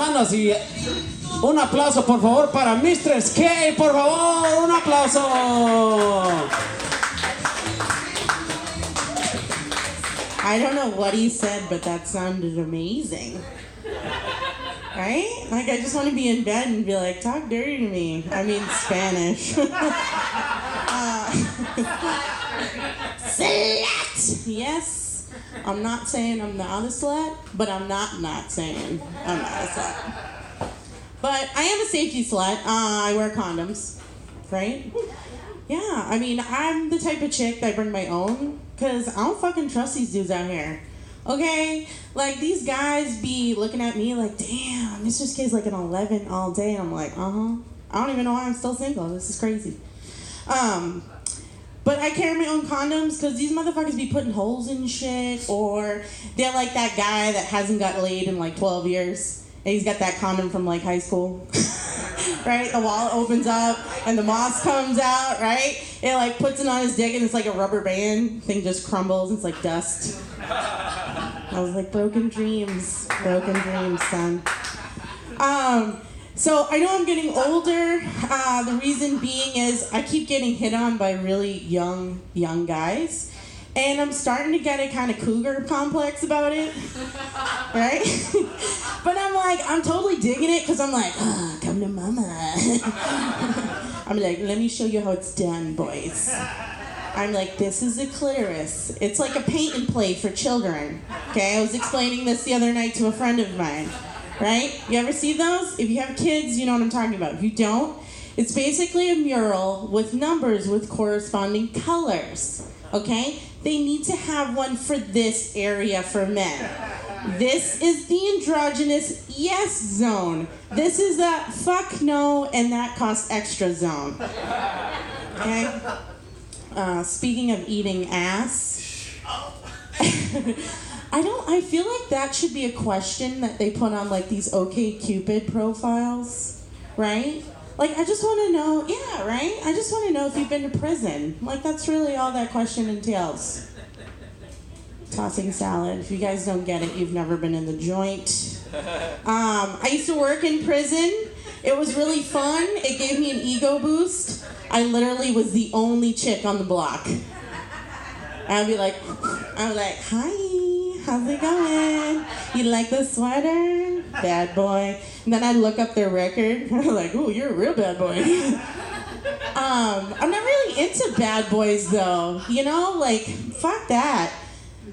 manos y un aplauso por favor para Mistress K, por favor, un aplauso. I don't know what he said, but that sounded amazing. Right? Like, I just want to be in bed and be like, talk dirty to me. I mean, Spanish. Slut! Yes. I'm not saying I'm not a slut, but I'm not saying I'm not a slut. But I am a safety slut. I wear condoms, right? Yeah, I mean, I'm the type of chick that I bring my own, because I don't fucking trust these dudes out here. Okay? Like, these guys be looking at me like, damn, Mistress K's like an 11 all day. I'm like, I don't even know why I'm still single. This is crazy. But I carry my own condoms because these motherfuckers be putting holes in shit, or they're like that guy that hasn't got laid in like 12 years, and he's got that condom from like high school. Right? The wallet opens up and the moss comes out, right? It like puts it on his dick and it's like a rubber band. Thing just crumbles. It's like dust. I was like, broken dreams, son. So I know I'm getting older. The reason being is I keep getting hit on by really young guys. And I'm starting to get a kind of cougar complex about it, right? But I'm like, I'm totally digging it because I'm like, come to mama. I'm like, let me show you how it's done, boys. I'm like, this is a clitoris. It's like a paint and play for children, okay? I was explaining this the other night to a friend of mine, right? You ever see those? If you have kids, you know what I'm talking about. If you don't, it's basically a mural with numbers with corresponding colors, okay? They need to have one for this area for men. This is the androgynous yes zone. This is the fuck no and that costs extra zone. Okay? Speaking of eating ass, I feel like that should be a question that they put on like these OkCupid profiles, right? Like, I just want to know, yeah, right? I just want to know if you've been to prison. Like, that's really all that question entails. Tossing salad. If you guys don't get it, you've never been in the joint. I used to work in prison. It was really fun. It gave me an ego boost. I literally was the only chick on the block. I'd be like, hi, how's it going? You like the sweater? Bad boy. And then I'd look up their record. I'm like, ooh, you're a real bad boy. I'm not really into bad boys, though. You know, like, fuck that.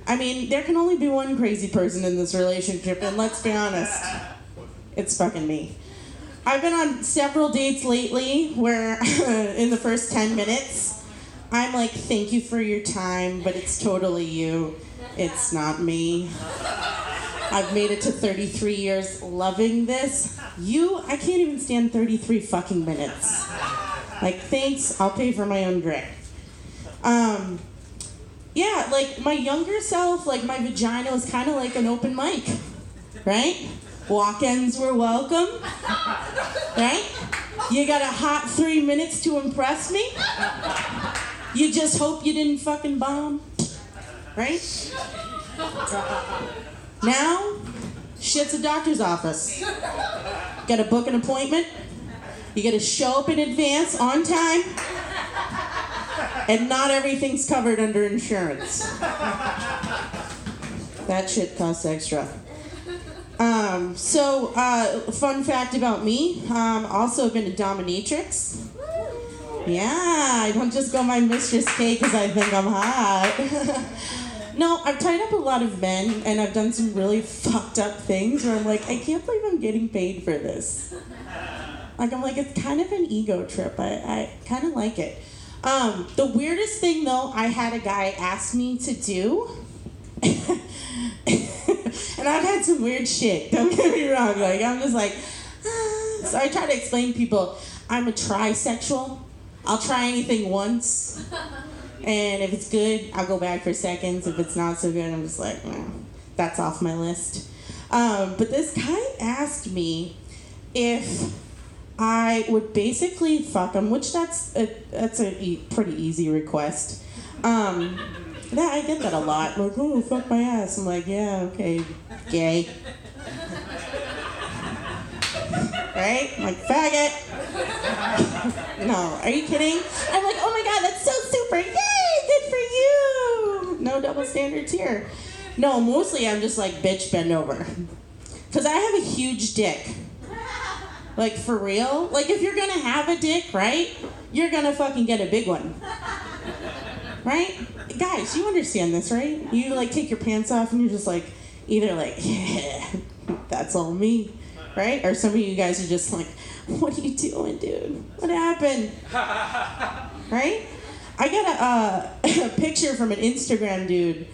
I mean, there can only be one crazy person in this relationship, and let's be honest, it's fucking me. I've been on several dates lately where in the first 10 minutes, I'm like, thank you for your time, but it's totally you. It's not me. I've made it to 33 years loving this. I can't even stand 33 fucking minutes. Like, thanks, I'll pay for my own drink. Yeah, like, my younger self, like, my vagina was kind of like an open mic, right? Walk-ins were welcome, right? You got a hot 3 minutes to impress me? You just hope you didn't fucking bomb, right? Now, shit's a doctor's office. Gotta book an appointment. You gotta show up in advance on time. And not everything's covered under insurance. That shit costs extra. Fun fact about me, also been a dominatrix. Yeah, I don't just go my Mistress K because I think I'm hot. No, I've tied up a lot of men, and I've done some really fucked up things where I'm like, I can't believe I'm getting paid for this. Like, I'm like, it's kind of an ego trip. I kind of like it. The weirdest thing, though, I had a guy ask me to do, and I've had some weird shit, don't get me wrong, like, I'm just like, So I try to explain to people, I'm a trisexual. I'll try anything once, and if it's good, I'll go back for seconds. If it's not so good, I'm just like, that's off my list. But this guy asked me if I would basically fuck him, which that's a pretty easy request. I get that a lot. Like, oh, fuck my ass. I'm like, yeah, okay, gay. right? I'm like, faggot. No, are you kidding? I'm like, oh my God, that's so super. Yay, good for you. No double standards here. No, mostly I'm just like, bitch, bend over. Because I have a huge dick. Like, for real? Like, if you're going to have a dick, right, you're going to fucking get a big one. Right? Guys, you understand this, right? You, like, take your pants off and you're just like, either like, yeah, that's all me. Right? Or some of you guys are just like, what are you doing, dude? What happened? Right? I got a picture from an Instagram dude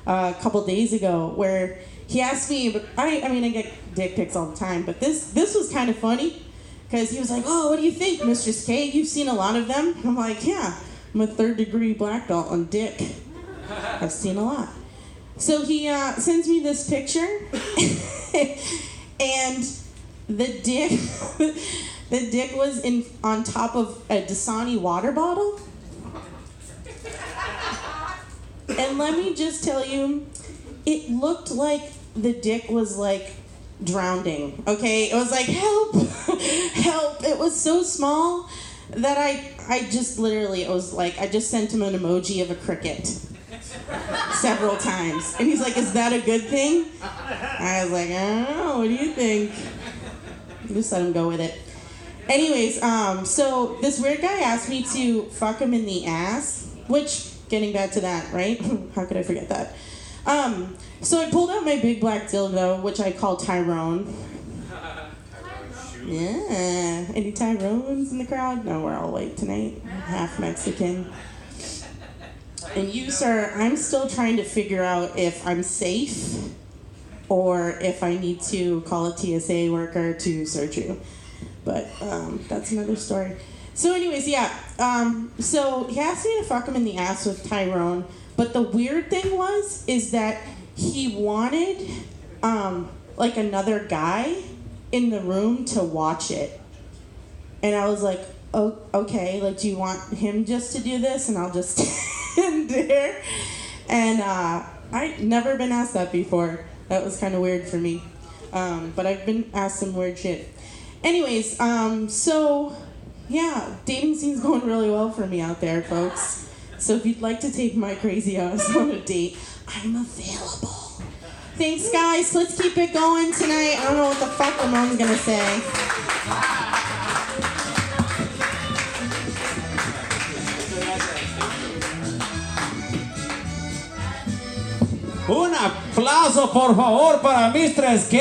a couple days ago where he asked me, but I mean, I get dick pics all the time, but this was kind of funny because he was like, oh, what do you think, Mistress K? You've seen a lot of them? I'm like, yeah, I'm a 3rd-degree black belt on dick. I've seen a lot. So he sends me this picture, and the dick was on top of a Dasani water bottle. And let me just tell you, it looked like the dick was like drowning, okay? It was like, help, help. It was so small that I just literally, it was like, I just sent him an emoji of a cricket several times. And he's like, is that a good thing? I was like, I don't know, what do you think? Just let him go with it. Anyways, so this weird guy asked me to fuck him in the ass, which, getting back to that, right? How could I forget that? So I pulled out my big black dildo, which I call Tyrone. Yeah. Any Tyrones in the crowd? No, we're all white tonight. Half Mexican. And you, sir, I'm still trying to figure out if I'm safe or if I need to call a TSA worker to search you. But that's another story. So anyways, yeah. So he asked me to fuck him in the ass with Tyrone. But the weird thing is that he wanted like another guy in the room to watch it. And I was like, oh, okay, like, do you want him just to do this? And I'll just stand there. And I'd never been asked that before. That was kind of weird for me. But I've been asked some weird shit. Anyways, so yeah, dating scene's going really well for me out there, folks. So if you'd like to take my crazy ass on a date, I'm available. Thanks, guys. Let's keep it going tonight. I don't know what the fuck Ramon's gonna say. Un aplauso, por favor, para Mistress K.